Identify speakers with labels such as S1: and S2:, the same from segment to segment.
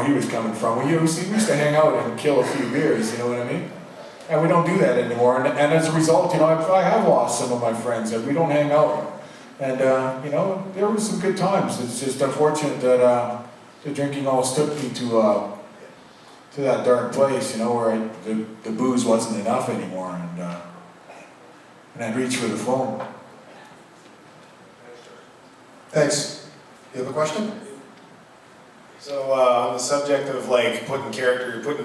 S1: he was coming from. We used to hang out and kill a few beers, you know what I mean? And we don't do that anymore. And as a result, you know, I have lost some of my friends that we don't hang out. And, you know, there were some good times. It's just unfortunate that the drinking almost took me to that dark place, you know, where the booze wasn't enough anymore. And I'd reach for the phone.
S2: Thanks. You have a question?
S3: So on the subject of like putting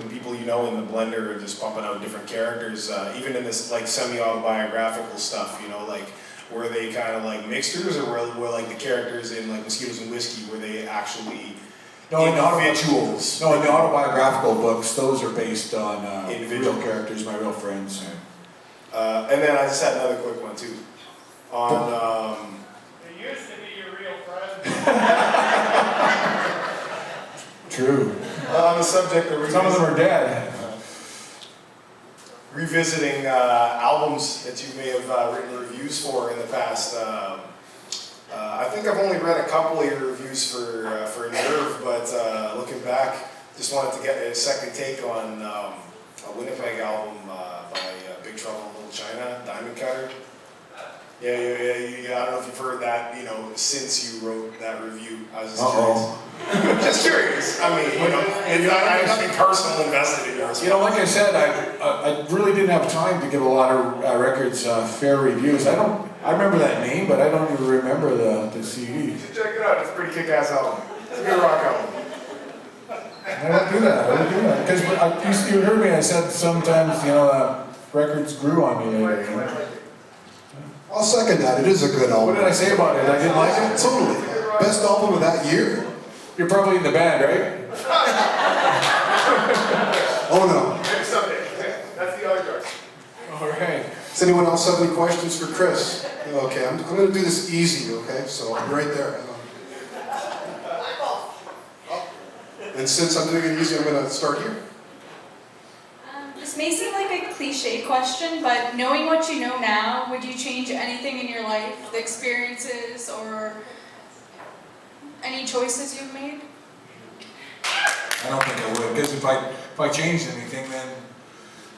S3: people you know in the blender and just pumping out different characters, even in this like semi-autobiographical stuff, you know, like were they kind of like mixtures, or were like the characters in like Mosquitoes and Whiskey, were they actually individuals?
S1: No, in the autobiographical books, those are based on real characters, my real friends.
S3: And then I just had another quick one too. On
S4: It used to be your real friend.
S1: True.
S3: on the subject of
S1: Some of them are dead.
S3: revisiting albums that you may have written reviews for in the past. I think I've only read a couple of your reviews for Nerve, but looking back, just wanted to get a second take on a Winnipeg album by Big Trouble in Little China, Diamond Cutter. Yeah, I don't know if you've heard that, you know, since you wrote that review. I was just curious. Just curious. I mean, you know, I have nothing personal invested in yours.
S1: You know, like I said, I really didn't have time to give a lot of records fair reviews. I remember that name, but I don't even remember the CD.
S3: You should check it out. It's a pretty kick-ass album. It's a good rock album.
S1: I don't do that. Because you heard me, I said sometimes, you know, records grew on me later. You know?
S2: I'll second that. It is a good album.
S1: What did I say about it? I didn't like it?
S2: Totally. Best album of that year.
S1: You're probably in the band, right?
S2: Oh no.
S3: Maybe someday. That's the other part.
S1: All right.
S2: Does anyone else have any questions for Chris? Okay, I'm going to do this easy, okay? So I'm right there. And since I'm doing it easy, I'm going to start here.
S5: This may seem like a cliche question, but knowing what you know now, would you change anything in your life, the experiences or any choices you've made?
S1: I don't think I would, because if I changed anything, then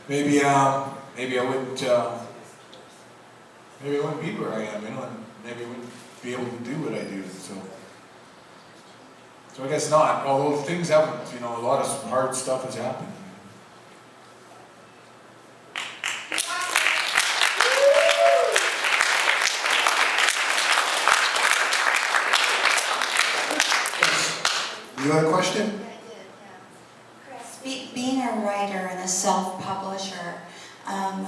S1: maybe I wouldn't be where I am, you know, and maybe I wouldn't be able to do what I do. So I guess not. Although things haven't, you know, a lot of hard stuff has happened.
S2: You had a question?
S6: I did, yeah. Chris, being a writer and a self-publisher,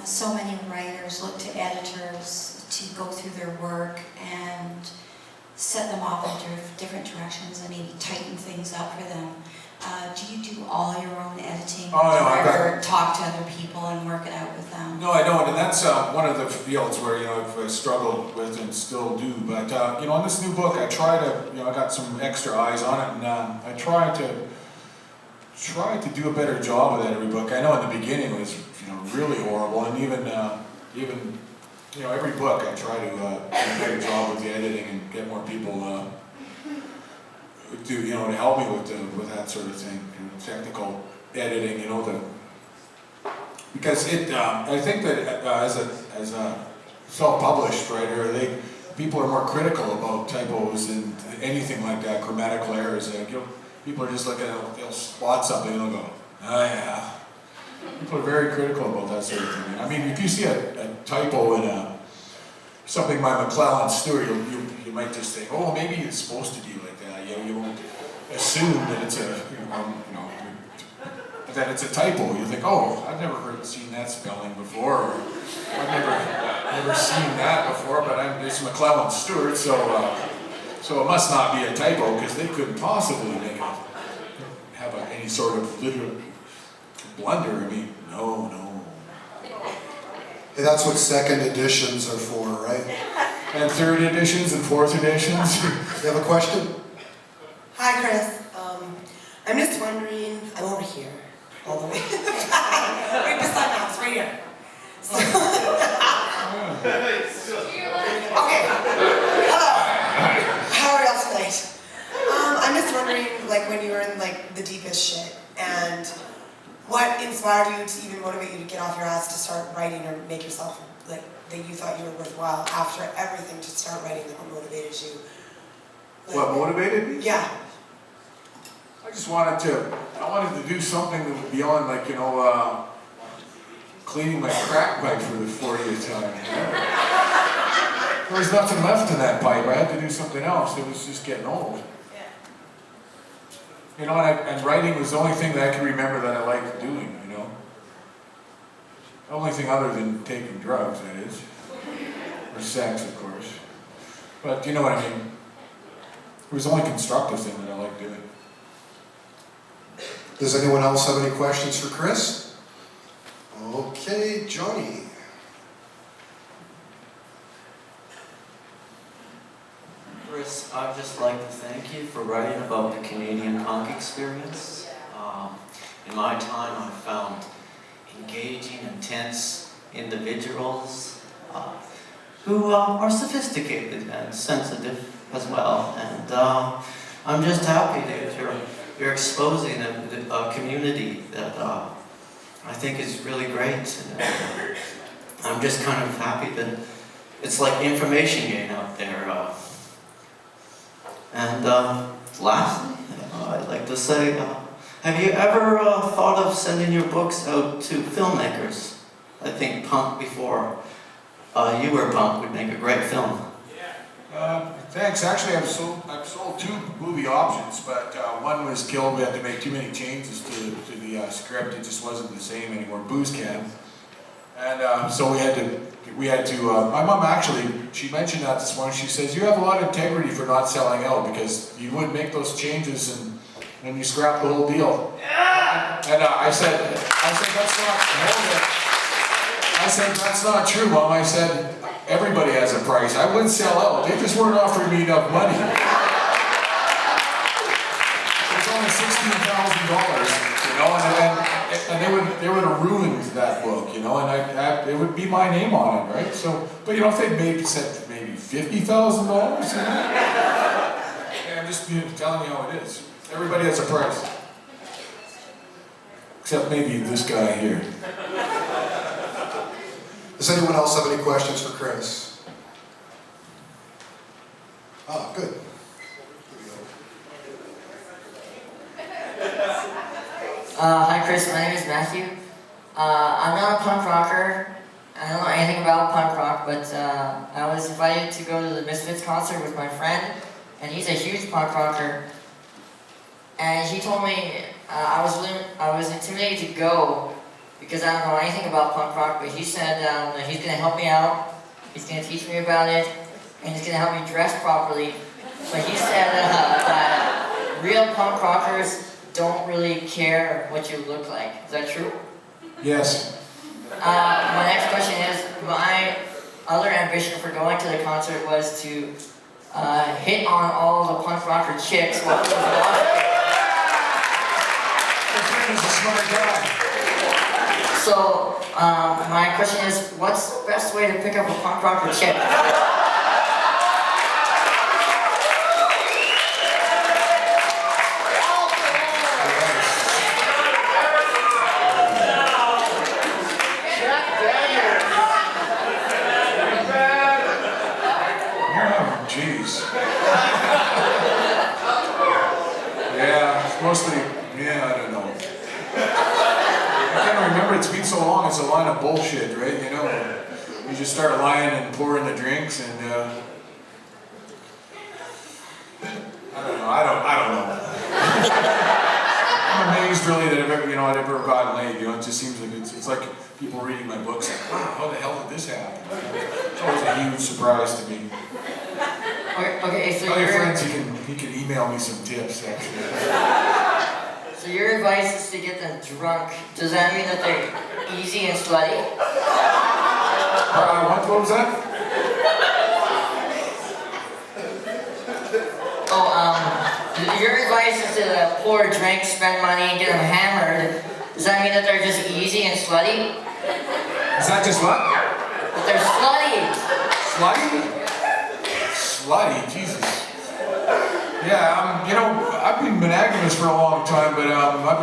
S6: so many writers look to editors to go through their work and set them off in different directions and maybe tighten things up for them. Do you do all your own editing?
S1: Oh, no,
S6: do you ever talk to other people and work it out with them?
S1: No, I don't, and that's one of the fields where, you know, I've struggled with and still do. But you know, on this new book, I try to, you know, I got some extra eyes on it, and I try to do a better job with that every book. I know in the beginning it was, you know, really horrible, and even you know, every book I try to do a better job with the editing and get more people to help me with that sort of thing, you know, technical editing, you know, because I think that as a self-published writer, people are more critical about typos and anything like that, grammatical errors. You know, people are just looking at, they'll spot something and they'll go, oh yeah. People are very critical about that sort of thing. I mean, if you see a typo in something by McClellan Stewart, you might just think, oh, maybe it's supposed to be like that. You won't assume that it's that it's a typo. You think, oh, I've never seen that spelling before, or I've never seen that before. But it's McClellan Stewart, so it must not be a typo, because they couldn't possibly have any sort of literal blunder. I mean, no.
S2: Hey, that's what second editions are for, right?
S1: And third editions and fourth editions.
S2: You have a question?
S7: Hi, Chris. I'm just wondering, I'm over here, all the way right beside my house, right here. So okay. Hello. How are y'all tonight? I'm just wondering, like when you were in like the deepest shit, and what inspired you to even motivate you to get off your ass to start writing or make yourself like that you thought you were worthwhile after everything to start writing? Like, what motivated you? Like,
S1: What motivated me?
S7: Yeah.
S1: I just wanted to do something that was beyond, like, you know, cleaning my crack pipe for the 40th time. There was nothing left in that pipe. I had to do something else. It was just getting old. You know, and writing was the only thing that I can remember that I liked doing, you know. The only thing other than taking drugs, that is. Or sex, of course. But you know what I mean. It was the only constructive thing that I liked doing.
S2: Does anyone else have any questions for Chris? Okay, Johnny.
S8: Chris, I'd just like to thank you for writing about the Canadian punk experience. In my time, I found engaging, intense individuals who are sophisticated and sensitive as well. And I'm just happy that you're exposing a community that I think is really great. And, I'm just kind of happy that it's like information gain out there. And lastly, I'd like to say, have you ever thought of sending your books out to filmmakers? I think punk before you were punk would make a great film.
S1: Thanks. Actually, I've sold 2 movie options, but one was killed. We had to make too many changes to the script. It just wasn't the same anymore. Booze can. And so we had to. My mom actually, she mentioned that this morning. She says, you have a lot of integrity for not selling out because you wouldn't make those changes and you scrap the whole deal. And I said, that's not true, Mom. I said, everybody has a price. I wouldn't sell out. They just weren't offering me enough money. It was only $16,000, you know, and they would have ruined that book, you know, and it would be my name on it, right? So, but you know, if they said maybe $50,000, you know? Yeah, I'm just telling you how it is. Everybody has a price. Except maybe this guy here.
S2: Does anyone else have any questions for Chris? Ah, good. Here we go.
S9: Hi Chris, my name is Matthew. I'm not a punk rocker. I don't know anything about punk rock, but I was invited to go to the Misfits concert with my friend, and he's a huge punk rocker. And he told me I was intimidated to go because I don't know anything about punk rock, but he said that he's going to help me out, he's going to teach me about it, and he's going to help me dress properly. But he said that real punk rockers don't really care what you look like. Is that true?
S1: Yes.
S9: My next question is, my other ambition for going to the concert was to hit on all the punk rocker chicks while he was walking.
S1: Your friend is a smart guy.
S9: So, my question is, what's the best way to pick up a punk rocker chick?
S1: Jeez. Yeah, it's mostly, I don't know. I can't remember, it's been so long, it's a line of bullshit, right? You know, you just start lying and pouring the drinks and, I don't know. I'm amazed really that I'd ever gotten laid, you know, it just seems like it's like people reading my books like, wow, how the hell did this happen? It's always a huge surprise to me.
S9: Okay, so
S1: Tell your friends he can email me some tips, actually.
S9: So your advice is to get them drunk. Does that mean that they're easy and slutty?
S1: What was that?
S9: Your advice is to pour drinks, spend money, and get them hammered. Does that mean that they're just easy and slutty?
S1: Is that just what?
S9: That they're slutty.
S1: Slutty? Slutty, Jesus. Yeah, you know, I've been monogamous for a long time, but I've